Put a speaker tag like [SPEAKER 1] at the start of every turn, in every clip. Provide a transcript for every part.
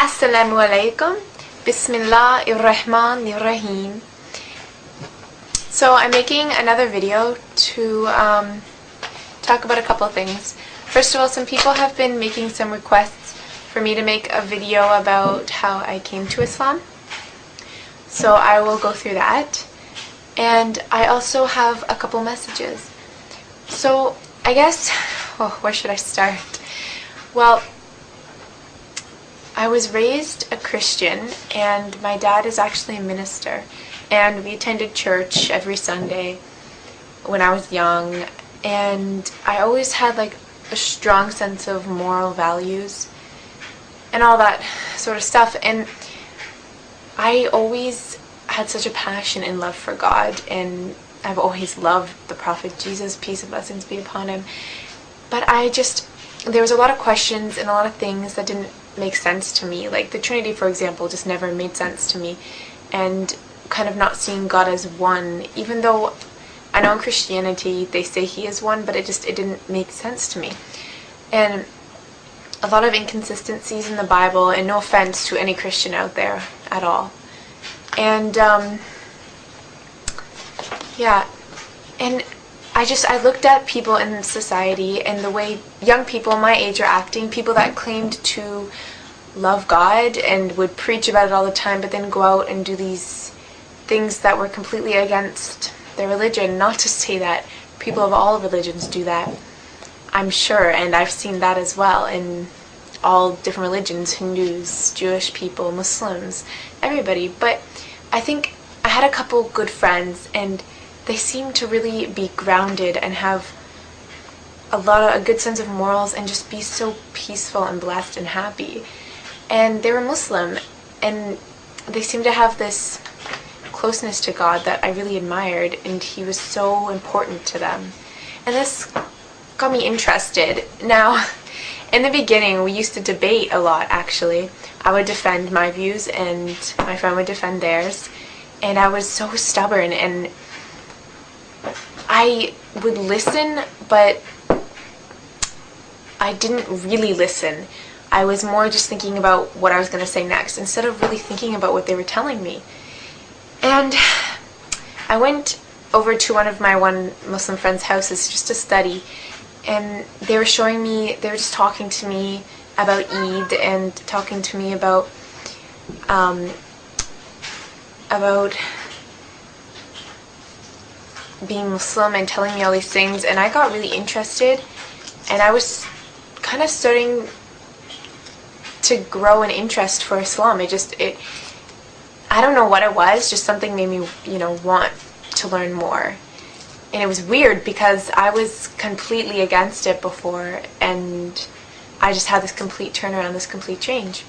[SPEAKER 1] Assalamu alaikum. Bismillahirrahmanirrahim. So I'm making another video to talk about a couple things. First of all, some people have been making some requests for me to make a video about how I came to Islam. So I will go through that. And I also have a couple messages. So I guess, where should I start? Well, I was raised a Christian, and my dad is actually a minister, and we attended church every Sunday when I was young, and I always had like a strong sense of moral values and all that sort of stuff, and I always had such a passion and love for God, and I've always loved the Prophet Jesus, peace and blessings be upon him, but there was a lot of questions and a lot of things that didn't make sense to me. Like the Trinity, for example, just never made sense to me, and kind of not seeing God as one, even though I know in Christianity they say he is one, but it didn't make sense to me. And a lot of inconsistencies in the Bible, and no offense to any Christian out there at all. And yeah, and I looked at people in society and the way young people my age are acting, people that claimed to love God and would preach about it all the time, but then go out and do these things that were completely against their religion. Not to say that people of all religions do that, I'm sure, and I've seen that as well in all different religions, Hindus, Jewish people, Muslims, everybody. But I think I had a couple good friends, and they seem to really be grounded and have a good sense of morals and just be so peaceful and blessed and happy. And they were Muslim, and they seemed to have this closeness to God that I really admired, and he was so important to them. And this got me interested. Now, in the beginning, we used to debate a lot, actually. I would defend my views, and my friend would defend theirs. And I was so stubborn, and I would listen, but I didn't really listen. I was more just thinking about what I was going to say next, instead of really thinking about what they were telling me. And I went over to one of my Muslim friend's houses just to study, and they were just talking to me about Eid, and talking to me about being Muslim, and telling me all these things, and I got really interested, and I was kind of starting to grow an interest for Islam. I don't know what it was, just something made me, want to learn more. And it was weird because I was completely against it before, and I just had this complete turnaround, this complete change.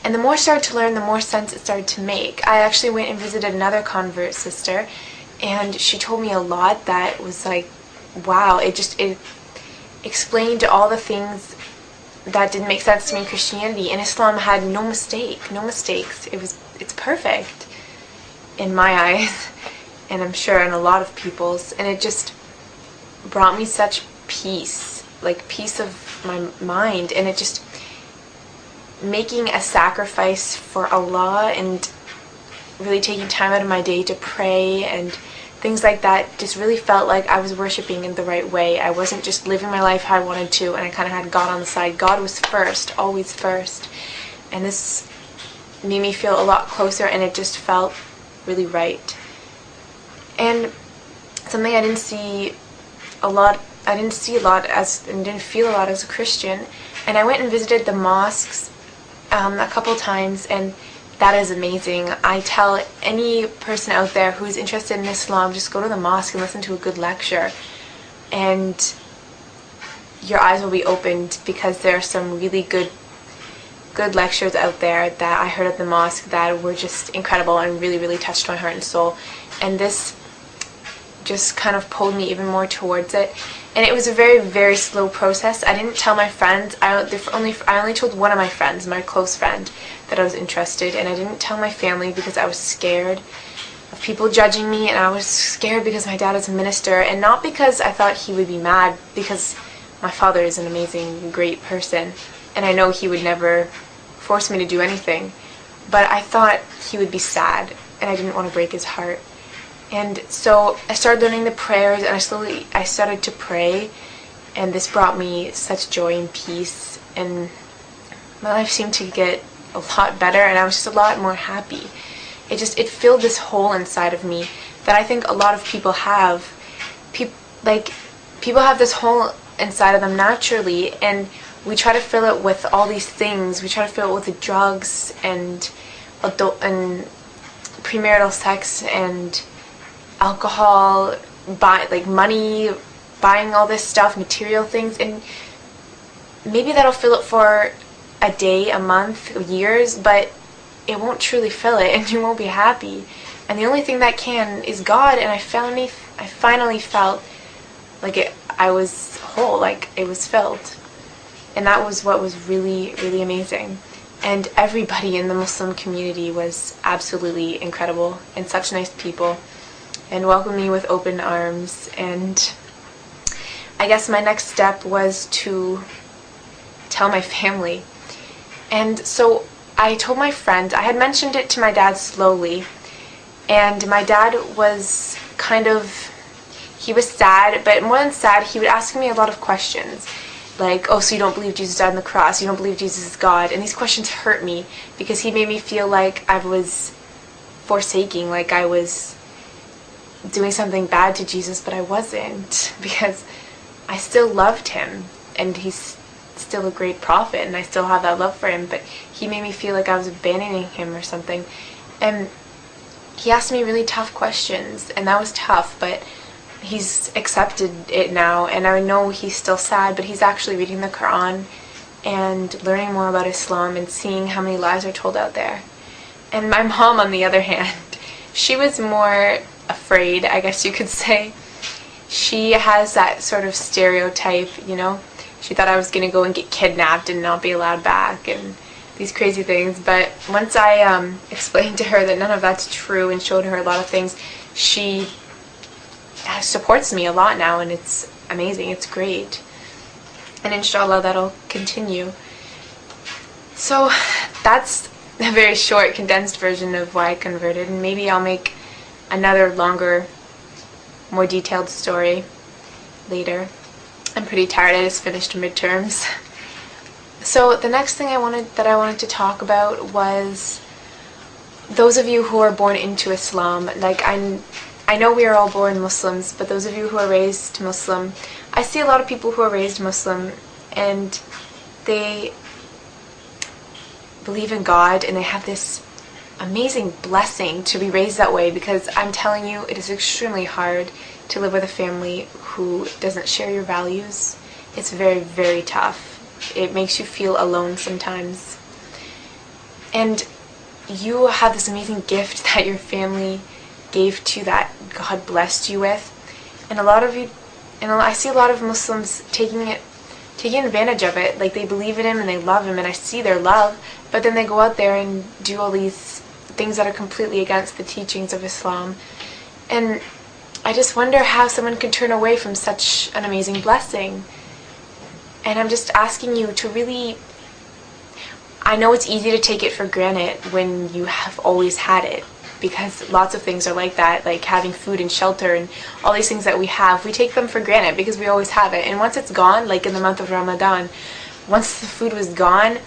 [SPEAKER 1] And the more I started to learn, the more sense it started to make. I actually went and visited another convert sister, and she told me a lot that was like, wow, it explained all the things that didn't make sense to me in Christianity. And Islam had no mistakes. It's perfect in my eyes, and I'm sure in a lot of people's, and it just brought me such peace, like peace of my mind, and it just making a sacrifice for Allah and really taking time out of my day to pray and things like that just really felt like I was worshiping in the right way. I wasn't just living my life how I wanted to, and I kind of had God on the side. God was first, always first. And this made me feel a lot closer, and it just felt really right. And something I didn't see a lot and didn't feel a lot as a Christian. And I went and visited the mosques a couple times, and that is amazing. I tell any person out there who's interested in Islam, just go to the mosque and listen to a good lecture, and your eyes will be opened, because there are some really good lectures out there that I heard at the mosque that were just incredible and really, really touched my heart and soul. And this just kind of pulled me even more towards it. And it was a very, very slow process. I didn't tell my friends. I only told one of my friends, my close friend, that I was interested, and I didn't tell my family because I was scared of people judging me, and I was scared because my dad is a minister, and not because I thought he would be mad, because my father is an amazing, great person, and I know he would never force me to do anything. But I thought he would be sad, and I didn't want to break his heart. And so I started learning the prayers, and I started to pray, and this brought me such joy and peace, and my life seemed to get a lot better, and I was just a lot more happy. It filled this hole inside of me that I think a lot of people have. People have this hole inside of them naturally, and we try to fill it with all these things. We try to fill it with the drugs and premarital sex and alcohol, money, buying all this stuff, material things, and maybe that'll fill it for a day, a month, years, but it won't truly fill it, and you won't be happy. And the only thing that can is God. And I finally felt like I was whole, like it was filled. And that was what was really, really amazing. And everybody in the Muslim community was absolutely incredible and such nice people, and welcomed me with open arms. And I guess my next step was to tell my family. And so I told my friend, I had mentioned it to my dad slowly, and my dad was he was sad, but more than sad, he would ask me a lot of questions. Like, oh, so you don't believe Jesus died on the cross? You don't believe Jesus is God? And these questions hurt me, because he made me feel like I was forsaking, like I was doing something bad to Jesus, but I wasn't, because I still loved him, and he's still a great prophet, and I still have that love for him, but he made me feel like I was abandoning him or something. And he asked me really tough questions, and that was tough, but he's accepted it now, and I know he's still sad, but he's actually reading the Quran and learning more about Islam and seeing how many lies are told out there. And my mom, on the other hand, she was more afraid, I guess you could say. She has that sort of stereotype, She thought I was going to go and get kidnapped and not be allowed back and these crazy things. But once I explained to her that none of that's true and showed her a lot of things, she supports me a lot now, and it's amazing. It's great. And inshallah, that'll continue. So that's a very short, condensed version of why I converted, and maybe I'll make another longer, more detailed story later. I'm pretty tired. I just finished midterms. So the next thing I wanted to talk about was those of you who are born into Islam. Like, I know we are all born Muslims, but those of you who are raised Muslim, I see a lot of people who are raised Muslim, and they believe in God, and they have this amazing blessing to be raised that way, because I'm telling you, it is extremely hard to live with a family who doesn't share your values. It's very, very tough. It makes you feel alone sometimes. And you have this amazing gift that your family gave to you, that God blessed you with. And I see a lot of Muslims taking advantage of it. Like, they believe in him and they love him, and I see their love, but then they go out there and do all these things that are completely against the teachings of Islam. And I just wonder how someone can turn away from such an amazing blessing. And I'm just asking you to really, I know it's easy to take it for granted when you have always had it, because lots of things are like that, like having food and shelter and all these things that we have, we take them for granted because we always have it. And once it's gone, like in the month of Ramadan, once the food was gone,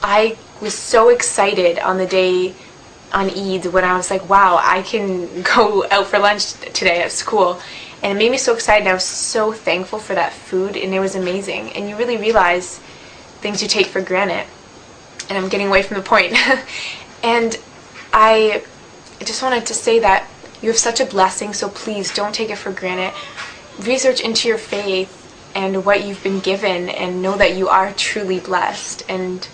[SPEAKER 1] I was so excited on the day on Eid when I was like, wow, I can go out for lunch today at school. And it made me so excited, and I was so thankful for that food, and it was amazing. And you really realize things you take for granted. And I'm getting away from the point. And I just wanted to say that you have such a blessing, so please don't take it for granted. Research into your faith and what you've been given, and know that you are truly blessed. And